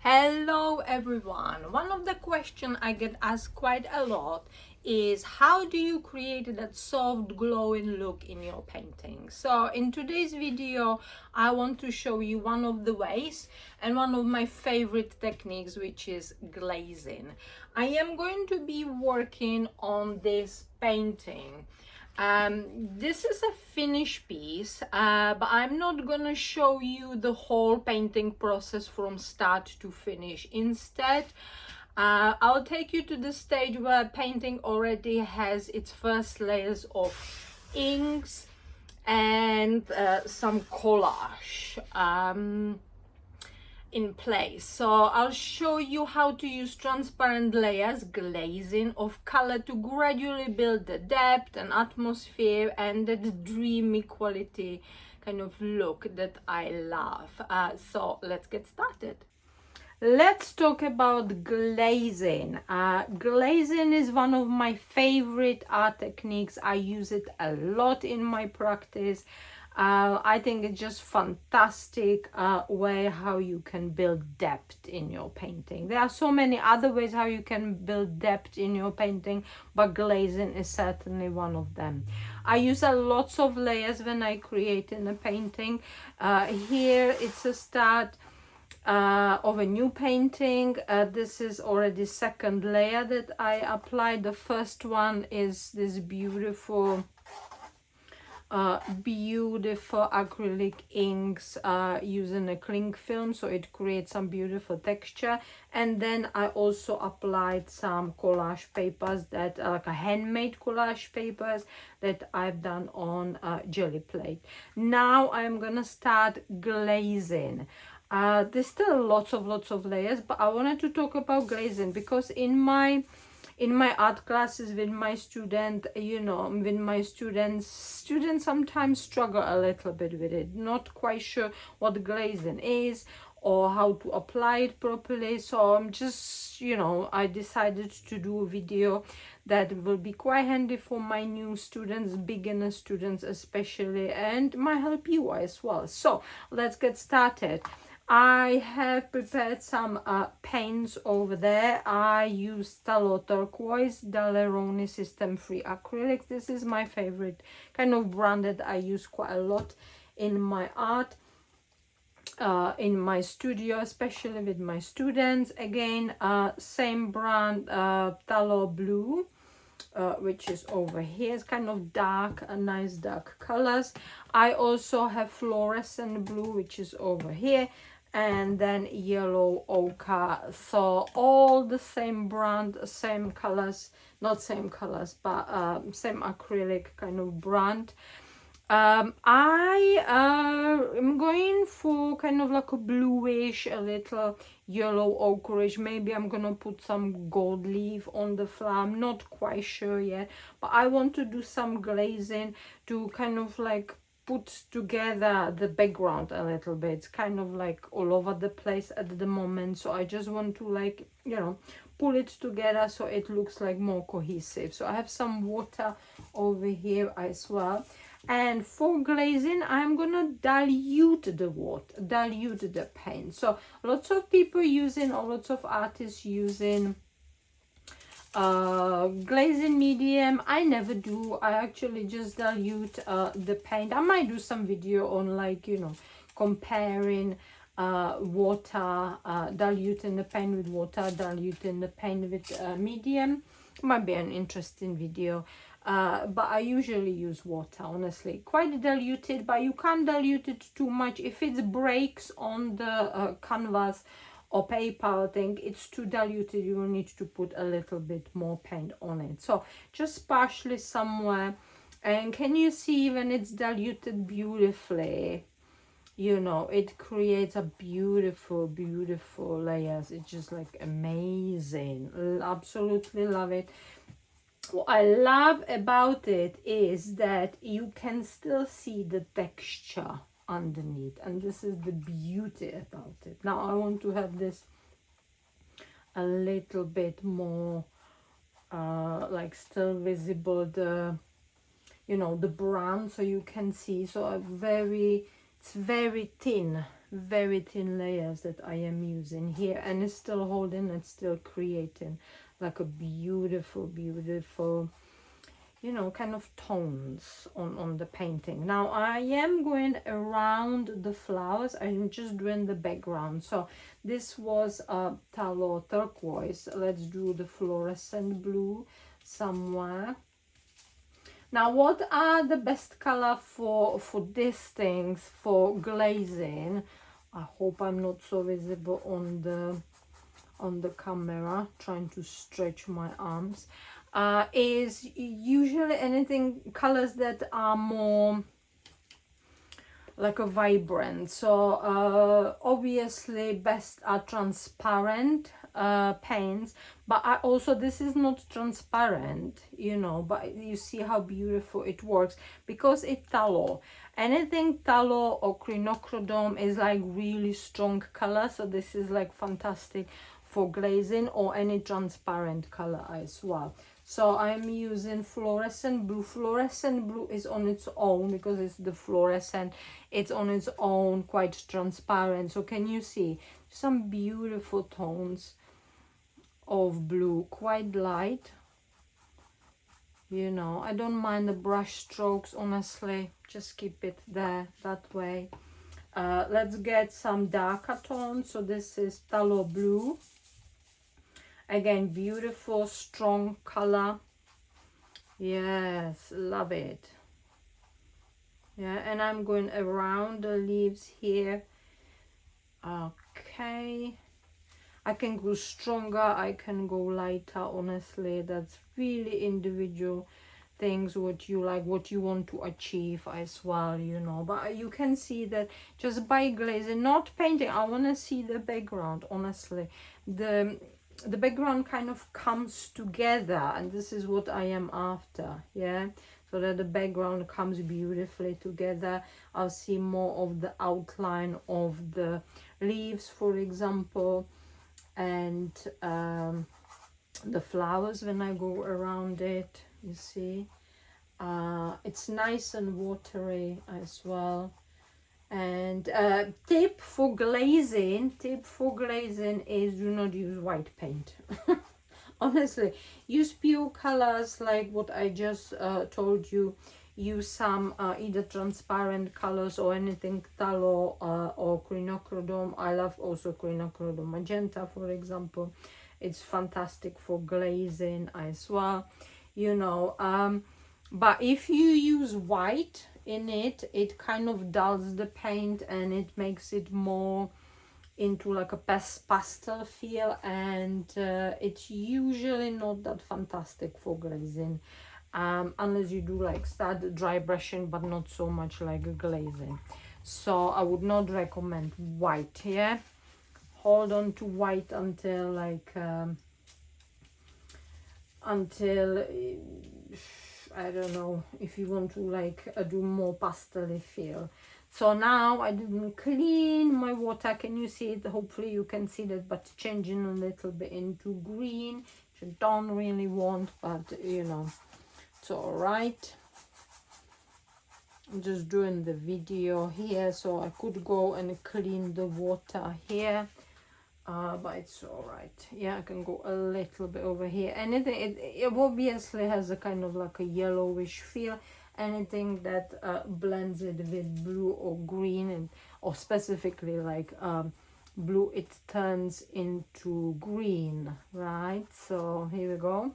Hello everyone. One of the questions I get asked quite a lot is how do you create that soft glowing look in your painting? So in today's video I want to show you one of the ways and one of my favorite techniques, which is glazing. I am going to be working on this painting. This is a finished piece, but I'm not gonna show you the whole painting process from start to finish. Instead, I'll take you to the stage where painting already has its first layers of inks and some collage in place. So I'll show you how to use transparent layers, glazing of color to gradually build the depth and atmosphere and that dreamy quality kind of look that I love. So let's get started. Let's talk about glazing. Glazing is one of my favorite art techniques. I use it a lot in my practice. I think it's just fantastic way how you can build depth in your painting. There are so many other ways how you can build depth in your painting, but glazing is certainly one of them. I use a lots of layers when I create in a painting. Here it's a start of a new painting. This is already second layer that I applied. The first one is this beautiful acrylic inks using a cling film, so it creates some beautiful texture. And then I also applied some collage papers that are like a handmade collage papers that I've done on jelly plate. Now I'm gonna start glazing. There's still lots of layers, but I wanted to talk about glazing because in my art classes with my students sometimes struggle a little bit with it, not quite sure what glazing is or how to apply it properly. So I'm just, I decided to do a video that will be quite handy for my new students, beginner students especially, and might help you as well. So let's get started. I have prepared some paints over there. I use Tallow Turquoise, Daleroni System Free Acrylics. This is my favorite kind of brand that I use quite a lot in my art, in my studio, especially with my students. Again, same brand, Tallow Blue, which is over here. It's kind of dark, a nice dark colors. I also have Fluorescent Blue, which is over here, and then Yellow Ochre. So all the same brand, same colors, not same colors, but same acrylic kind of brand. I am going for kind of like a bluish, a little yellow ochreish. Maybe I'm gonna put some gold leaf on the flower. I'm not quite sure yet, but I want to do some glazing to kind of like put together the background a little bit. It's kind of like all over the place at the moment, so I just want to, like, pull it together so it looks like more cohesive. So I have some water over here as well. And for glazing, I'm gonna dilute the water, dilute the paint. So lots of people using, or lots of artists using glazing medium. I never do. I actually just dilute the paint. I might do some video on, like, comparing water, diluting the paint with water, diluting the paint with medium. Might be an interesting video. But I usually use water, honestly, quite diluted, but you can't dilute it too much. If it breaks on the canvas or paper, I think it's too diluted, you will need to put a little bit more paint on it. So just partially somewhere. And can you see when it's diluted beautifully, it creates a beautiful layers. It's just like amazing. Absolutely love it. What I love about it is that you can still see the texture underneath, and this is the beauty about it. Now I want to have this a little bit more like still visible, the the brown, so you can see. So it's very thin, very thin layers that I am using here, and it's still holding and still creating like a beautiful, beautiful, you know, kind of tones on the painting. Now I am going around the flowers. I'm just doing the background. So this was a tallow turquoise. Let's do the fluorescent blue somewhere. Now what are the best color for these things, for glazing? I hope I'm not so visible on the camera, trying to stretch my arms. Is usually anything colors that are more like a vibrant. So obviously best are transparent paints, but I also, this is not transparent, you know, but you see how beautiful it works because it's tallow. Anything tallow or quinacridone is like really strong color, so this is like fantastic for glazing, or any transparent color as well. So I'm using fluorescent blue. Fluorescent blue is on its own, because it's the fluorescent, it's on its own quite transparent. So can you see some beautiful tones of blue, quite light, you know. I don't mind the brush strokes, honestly, just keep it there that way. Let's get some darker tones. So this is tallow blue. Again, beautiful, strong color. Yes, love it. Yeah, and I'm going around the leaves here. Okay. I can go stronger, I can go lighter, honestly. That's really individual things, what you like, what you want to achieve as well, you know. But you can see that just by glazing, not painting. I want to see the background, honestly. The background kind of comes together, and this is what I am after, yeah, so that the background comes beautifully together. I'll see more of the outline of the leaves, for example, and the flowers when I go around it, you see. It's nice and watery as well. And tip for glazing is do not use white paint. Honestly, use pure colors like what I just told you. Use some either transparent colors or anything tallow or quinacridone. I love also quinacridone magenta, for example. It's fantastic for glazing as well, you know. But if you use white in it, it kind of dulls the paint and it makes it more into like a pastel feel, and it's usually not that fantastic for glazing, unless you do like start dry brushing, but not so much like glazing. So I would not recommend white. Yeah, hold on to white until like until I don't know, if you want to like do more pastel feel. So now I didn't clean my water. Can you see it? Hopefully you can see that, but changing a little bit into green, which I don't really want, but you know, it's all right. I'm just doing the video here, so I could go and clean the water here. But it's all right. Yeah, I can go a little bit over here. Anything, it obviously has a kind of like a yellowish feel. Anything that blends it with blue or green, and or specifically like blue, it turns into green, right? So here we go.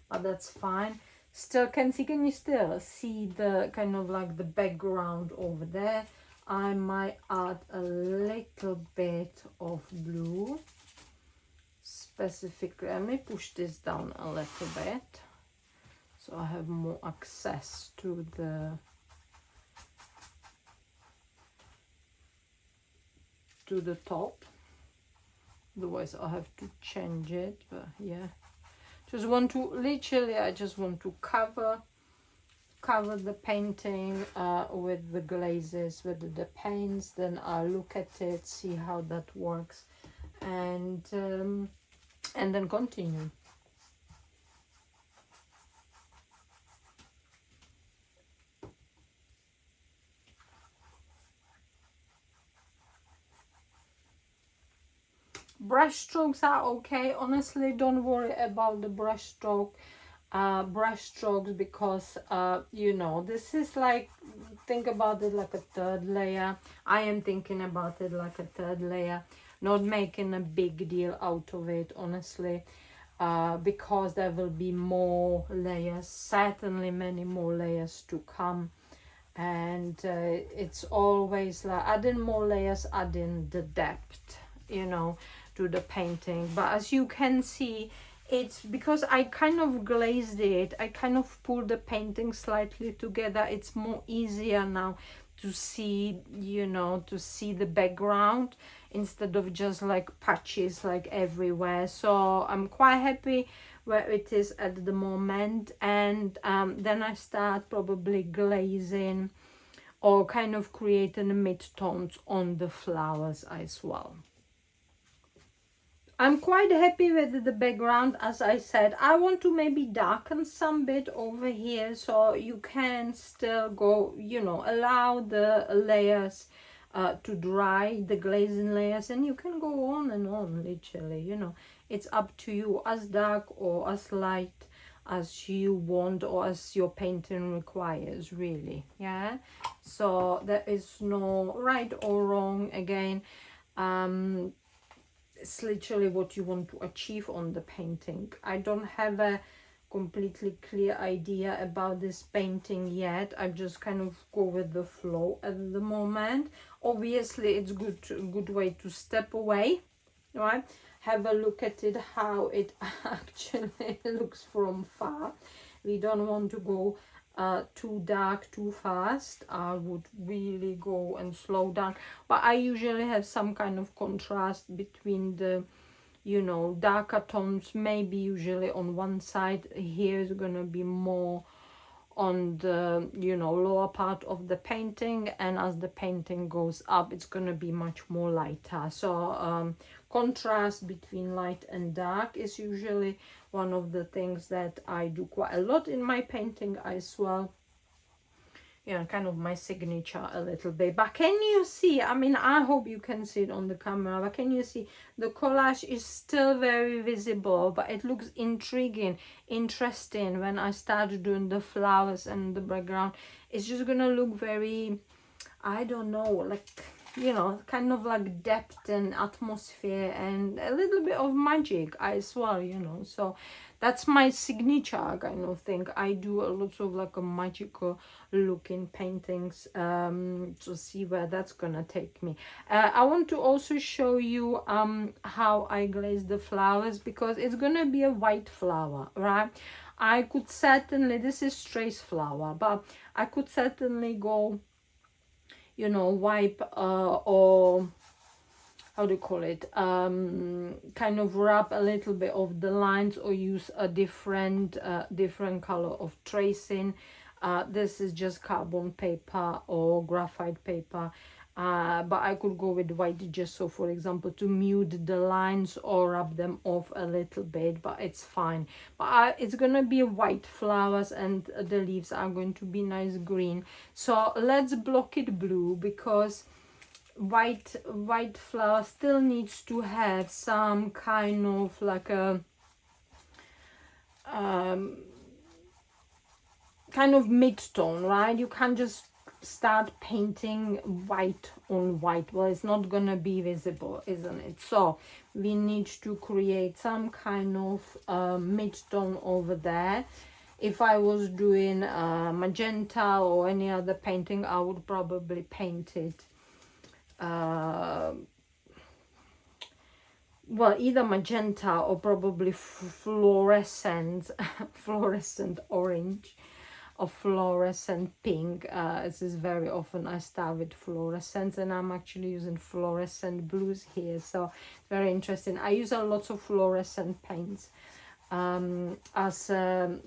But that's fine. Still can you still see the kind of like the background over there? I might add a little bit of blue, specifically. Let me push this down a little bit so I have more access to the top. Otherwise I have to change it. But yeah, just want to literally, I just want to cover the painting with the glazes, with the paints. Then I'll look at it, see how that works, and then continue. Brush strokes are okay. Honestly, don't worry about the brush strokes, because you know, this is like, think about it like a third layer. I am thinking about it like a third layer, not making a big deal out of it, honestly, because there will be more layers, certainly many more layers to come. And it's always like adding more layers, adding the depth, you know, to the painting. But as you can see, it's because I kind of glazed it, I kind of pulled the painting slightly together. It's more easier now to see, you know, to see the background instead of just like patches like everywhere. So I'm quite happy where it is at the moment. And then I start probably glazing or kind of creating mid-tones on the flowers as well. I'm quite happy with the background. As I said, I want to maybe darken some bit over here, so you can still go, you know, allow the layers to dry, the glazing layers, and you can go on and on, literally, you know. It's up to you, as dark or as light as you want or as your painting requires, really. Yeah, so there is no right or wrong. Again, it's literally what you want to achieve on the painting. I don't have a completely clear idea about this painting yet. I just kind of go with the flow at the moment. Obviously, it's good way to step away, right? Have a look at it, how it actually looks from far. We don't want to go too dark too fast. I would really go and slow down, but I usually have some kind of contrast between the, you know, darker tones, maybe usually on one side. Here is gonna be more on the, you know, lower part of the painting, and as the painting goes up, it's gonna be much more lighter. So contrast between light and dark is usually one of the things that I do quite a lot in my painting as well. You know, kind of my signature a little bit. But can you see, I mean, I hope you can see it on the camera, but can you see the collage is still very visible, but it looks intriguing, interesting when I start doing the flowers and the background. It's just gonna look very, I don't know, like, you know, kind of like depth and atmosphere and a little bit of magic as well, you know. So that's my signature kind of thing. I do a lot of like a magical looking paintings, to see where that's gonna take me. I want to also show you how I glaze the flowers, because it's gonna be a white flower, right? I could certainly, this is trace flower, but I could certainly go, you know, wipe or how do you call it, kind of wrap a little bit of the lines, or use a different color of tracing. This is just carbon paper or graphite paper, but I could go with white just so, for example, to mute the lines or rub them off a little bit, but it's fine. But it's gonna be white flowers, and the leaves are going to be nice green. So let's block it blue, because white flower still needs to have some kind of like a kind of mid-tone, right? You can't just start painting white on white. Well, it's not gonna be visible, isn't it? So we need to create some kind of mid-tone over there. If I was doing magenta or any other painting, I would probably paint it well, either magenta or probably fluorescent orange or fluorescent pink. This is very often I start with fluorescents, and I'm actually using fluorescent blues here, so very interesting. I use a lot of fluorescent paints as a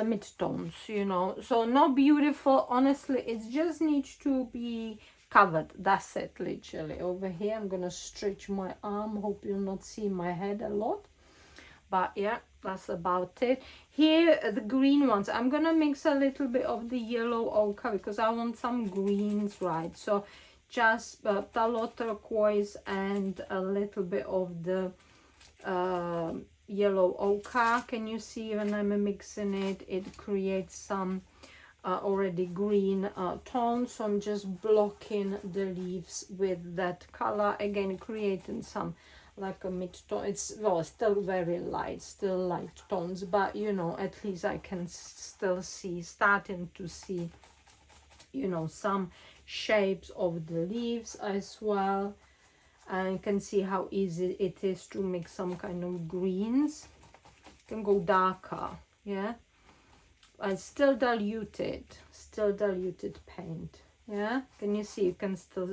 mid-tones, you know. So not beautiful, honestly, it just needs to be covered. That's it, literally. Over here I'm gonna stretch my arm, hope you'll not see my head a lot, but yeah, that's about it. Here the green ones, I'm gonna mix a little bit of the yellow ochre, because I want some greens, right? So just tallow turquoise and a little bit of the yellow ochre. Can you see when I'm mixing it, it creates some already green tone. So I'm just blocking the leaves with that color, again creating some like a mid-tone. It's, well, still very light, still light tones, but you know, at least I can still see, starting to see, you know, some shapes of the leaves as well. And you can see how easy it is to mix some kind of greens. You can go darker, yeah. I still diluted paint, yeah. Can you see? You can still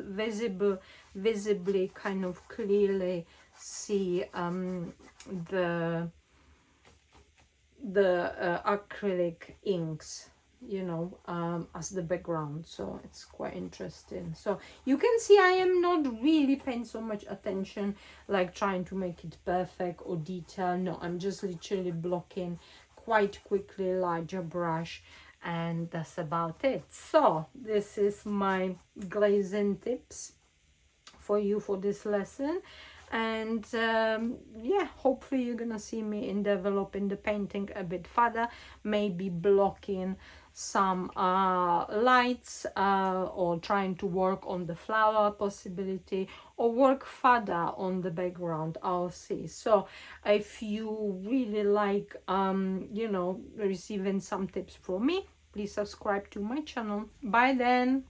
visibly kind of clearly see the acrylic inks, you know, as the background. So it's quite interesting. So you can see I am not really paying so much attention like trying to make it perfect or detail. No, I'm just literally blocking quite quickly, larger brush, and that's about it. So this is my glazing tips for you for this lesson. And yeah, hopefully you're gonna see me in developing the painting a bit further, maybe blocking some lights or trying to work on the flower possibility, or work further on the background. I'll see. So if you really like you know, receiving some tips from me, please subscribe to my channel. Bye then.